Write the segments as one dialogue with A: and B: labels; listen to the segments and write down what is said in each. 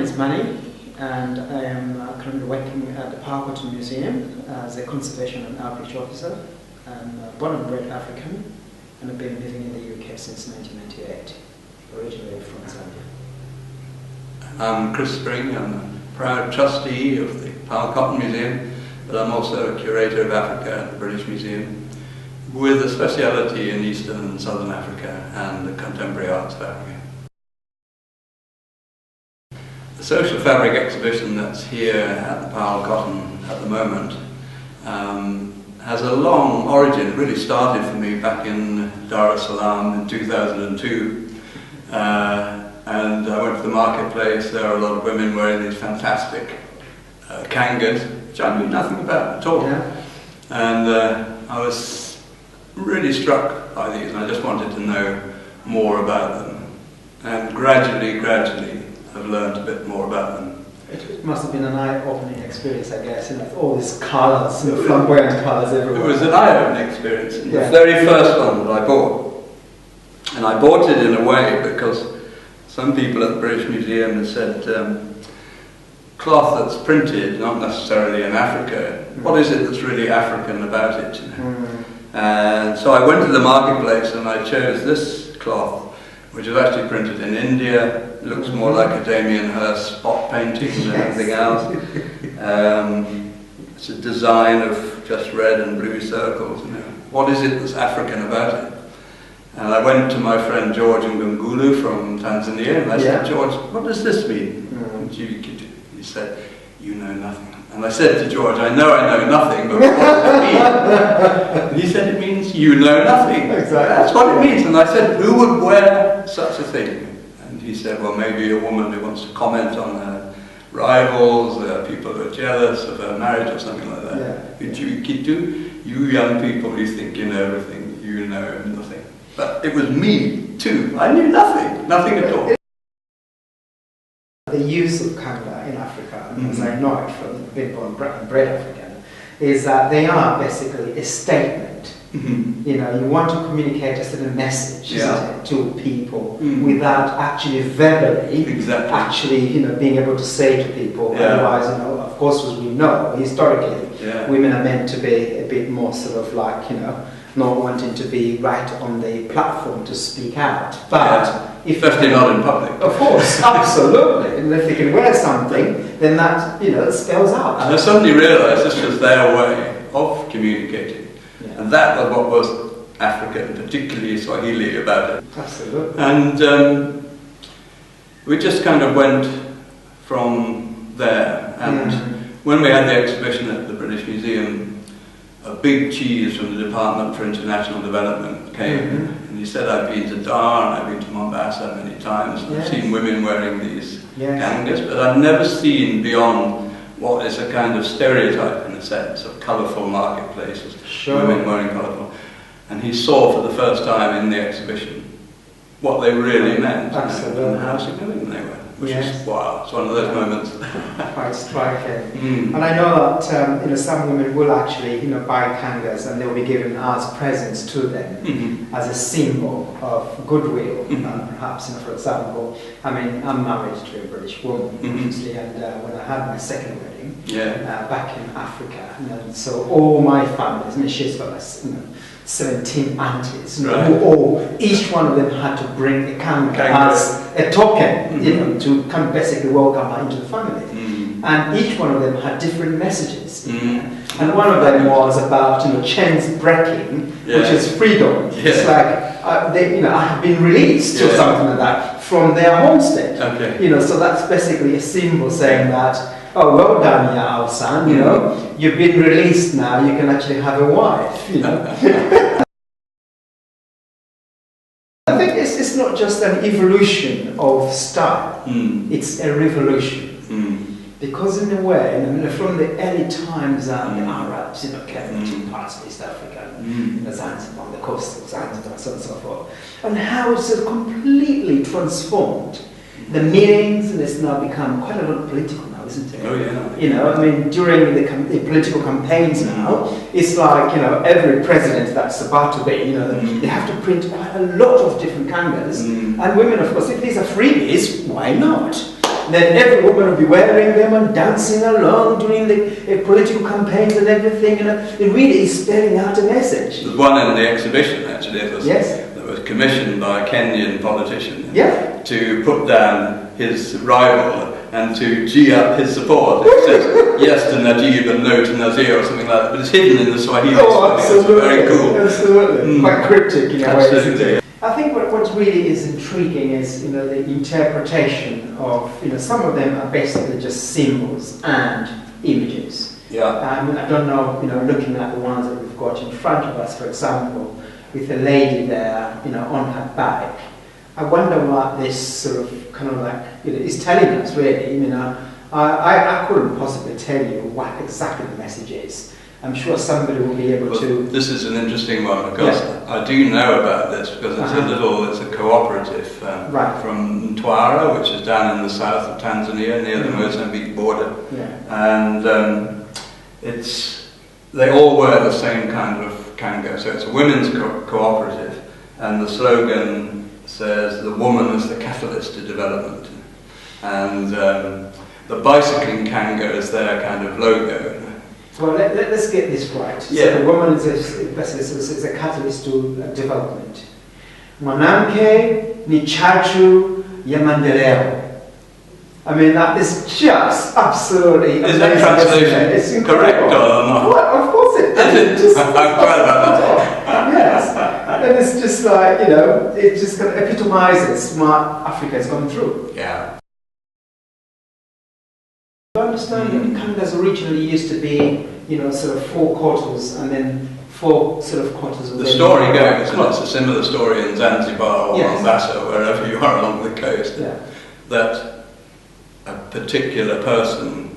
A: is Manny, and I am currently working at the Powell-Cotton Museum as a conservation and outreach officer. I'm born and bred African, and I've been living in the UK since 1998, originally from Zambia.
B: I'm Chris Spring. I'm a proud trustee of the Powell-Cotton Museum, but I'm also a curator of Africa at the British Museum, with a speciality in Eastern and Southern Africa and the contemporary arts of Africa. The social fabric exhibition that's here at the Powell-Cotton at the moment has a long origin. It really started for me back in Dar es Salaam in 2002. And I went to the marketplace. There were a lot of women wearing these fantastic kangas, which I knew nothing about at all.
A: Yeah.
B: And I was really struck by these, and I just wanted to know more about them. And gradually, I've learned a bit more about them.
A: It must have been an eye-opening experience, I guess, with all these colours, flamboyant colours everywhere.
B: It was an eye-opening experience. And
A: yeah.
B: The very first one that I bought, and I bought it in a way because some people at the British Museum have said, cloth that's printed, not necessarily in Africa, what is it that's really African about it? You know? And so I went to the marketplace and I chose this cloth, which is actually printed in India. It looks more like a Damien Hirst spot painting than anything else. It's a design of just red and blue circles. You know. What is it that's African about it? And I went to my friend George Ngungulu from Tanzania and I said, George, what does this mean? And he said, you know nothing. And I said to George, I know nothing, but what does it mean? And he said, it means you know nothing.
A: Exactly.
B: That's what it means. And I said, who would wear such a thing? And he said, well, maybe a woman who wants to comment on her rivals, people who are jealous of her marriage or something like that.
A: Yeah.
B: You young people who think you know everything, you know nothing. But it was me too. I knew nothing at all.
A: The use of kanga in Africa, as I know it from being born and bred African, is that they are basically a statement. You know, you want to communicate a certain message to people without actually verbally, being able to say to people. Otherwise, you know, of course, as we know historically, women are meant to be a bit more sort of like, you know, not wanting to be right on the platform to speak out. But
B: especially not in public.
A: Of course, absolutely. And if they can wear something, then that, you know, it spells out.
B: And I suddenly realised this was their way of communicating. And that was what was African, particularly Swahili, about it.
A: Absolutely.
B: And we just kind of went from there. And when we had the exhibition at the British Museum, a big cheese from the Department for International Development came, and he said, I've been to Dar and I've been to Mombasa many times, and I've seen women wearing these kangas, but I've never seen beyond what is a kind of stereotype, in a sense, of colourful marketplaces, women wearing colourful. And he saw for the first time in the exhibition what they really meant, and how significant they were. Which is, wow, it's one of those moments.
A: Quite striking. And I know that you know, some women will actually, you know, buy kangas and they'll be given as presents to them as a symbol of goodwill. Perhaps, you know, for example, I mean, I'm married to a British woman, obviously, and when I had my second wedding back in Africa, and so all my families, I mean, she's got us, you know, 17 aunties, who all, each one of them had to bring a kanga as a token, you know, to kind of basically welcome her into the family. And each one of them had different messages. And one of them was about, you know, chains breaking, which is freedom. It's like, they, you know, I have been released or something like that from their homestead. You know, so that's basically a symbol saying that, oh, well done, Yao son, you know, you've been released now, you can actually have a wife, you know. I think it's not just an evolution of style, it's a revolution. Because in a way, I mean, from the early times that the Arabs, you know, came to parts of East Africa, Zanzibar, on the coast of Zanzibar, so on and so forth, and how it's completely transformed the meanings, and it's now become quite a lot political now, isn't it?
B: Oh yeah.
A: You know, I mean, during the political campaigns now, it's like, you know, every president that's about to be, you know, they have to print quite a lot of different kangas, and women, of course, if these are freebies, why not? And then every woman will be wearing them and dancing along during the political campaigns and everything. It really is spelling out a message.
B: There's one in the exhibition actually. It was,
A: yes.
B: That was commissioned by a Kenyan politician.
A: Yeah.
B: To put down his rival and to gee up his support. It says yes to Najib and no to Nazir or something like that, but it's hidden in the Swahili.
A: Oh, absolutely.
B: It's very cool.
A: Absolutely. Quite cryptic in a way.
B: Absolutely.
A: I think what really is intriguing is the interpretation of some of them are basically just symbols and images.
B: Yeah.
A: I don't know, looking at the ones that we've got in front of us, for example, with a lady there, on her bike. I wonder what this sort of kind of like is telling us really. I couldn't possibly tell you what exactly the message is. I'm sure somebody will be able to.
B: This is an interesting one because I do know about this because it's a cooperative
A: right.
B: from Mtwara, which is down in the south of Tanzania near the Mozambique border, and they all wear the same kind of kanga. So it's a women's cooperative, and the slogan says the woman is the catalyst to development, and the bicycling kanga is their kind of logo.
A: Well, let's get this right.
B: Yeah.
A: So the woman is a catalyst to development. Mwanamke ni chachu ya maendeleo. I mean, that is just absolutely amazing.
B: Is that translation
A: it's
B: correct or not?
A: Well, of course it
B: is. I'm glad about that.
A: Yes. And it's just like, it just kind of epitomizes what Africa has gone through.
B: Yeah.
A: I understand that kangas originally used to be, sort of 4 quarters and then 4 sort of quarters.
B: The story goes, and it's a similar story in Zanzibar or Mombasa, wherever you are along the coast, that a particular person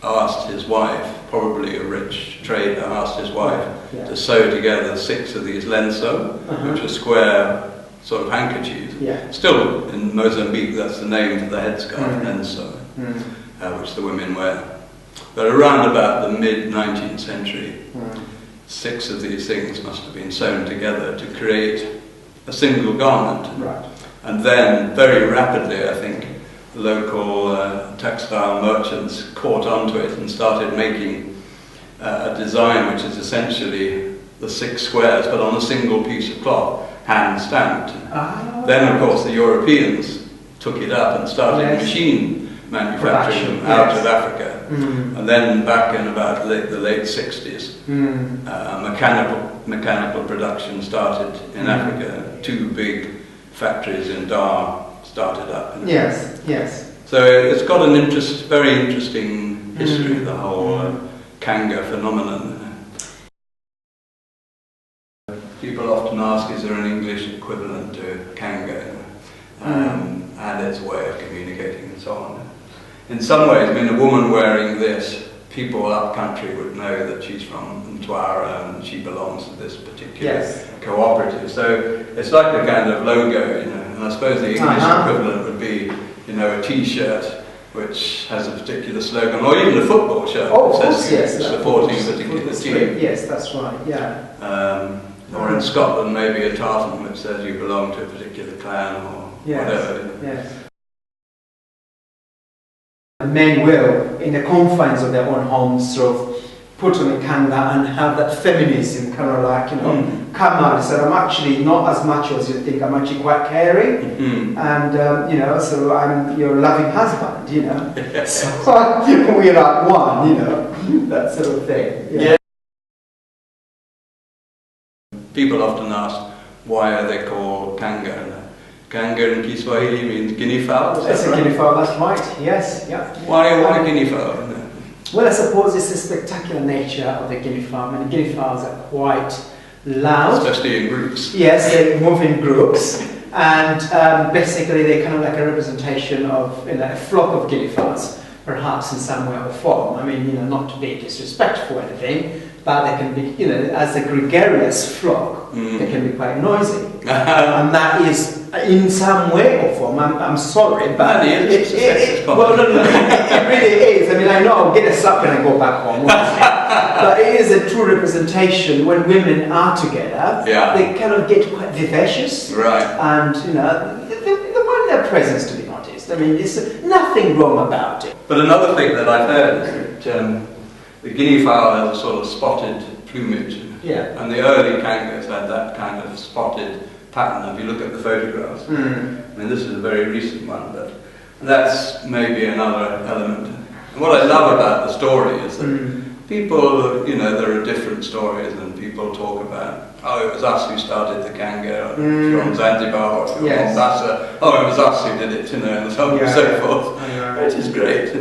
B: asked his wife, probably a rich trader, asked his wife to sew together 6 of these lenço, which are square sort of handkerchiefs.
A: Yeah.
B: Still in Mozambique, that's the name for the headscarf, lenço, which the women wear. But around about the mid-19th century, 6 of these things must have been sewn together to create a single garment.
A: Right.
B: And then, very rapidly, I think, local textile merchants caught onto it and started making a design which is essentially the 6 squares, but on a single piece of cloth, hand-stamped. Then, of course, the Europeans took it up and started machine manufacturing out of Africa. And then back in about the late 60s, mechanical production started in Africa. 2 big factories in Dar started up.
A: Yes.
B: So it's got an very interesting history, the whole kanga phenomenon. People often ask, is there an English equivalent to kanga? And its way of communicating and so on. In some ways, a woman wearing this, people up country would know that she's from Mtwara and she belongs to this particular cooperative. So it's like a kind of logo, and I suppose the English equivalent would be, a T-shirt which has a particular slogan, or even a football shirt that says supporting a particular team.
A: Yes, that's right, yeah.
B: Or in Scotland, maybe a tartan which says you belong to a particular clan or whatever.
A: Yes. Men will, in the confines of their own homes, sort of put on a kanga and have that feminism kind of like, come out and say, I'm actually not as macho as you think, I'm actually quite caring, and, so I'm your loving husband, so we're at one, that sort of thing. Yeah. People often ask, why are they called kanga? Kanga in Kiswahili means guinea fowl. That's a guinea fowl, that's right, yes. Yeah.
B: Why guinea fowl?
A: Well, I suppose it's the spectacular nature of the guinea fowl. I mean, guinea fowls are quite loud.
B: Especially in groups.
A: Yes, they move in groups. And basically they're kind of like a representation of a flock of guinea fowls, perhaps in some way or form. I mean, not to be disrespectful or anything, but they can be, as a gregarious flock, they can be quite noisy. And that is, in some way or form, I'm sorry, but it really is. I mean, I know I'll get a slap when I go back home, but it is a true representation. When women are together, they kind of get quite vivacious,
B: right?
A: And they want their presence to be noticed. I mean, there's nothing wrong about it.
B: But another thing that I've heard is that the guinea fowl has a sort of spotted plumage.
A: Yeah.
B: And the early kangurs had that kind of spotted pattern if you look at the photographs. I mean, this is a very recent one, but that's maybe another element. And what I love about the story is that people, you know, there are different stories, and people talk about, oh, it was us who started the kangaroo from Zanzibar, or from Mombasa. Oh, it was us who did it, you know, and so on and so forth, which is great.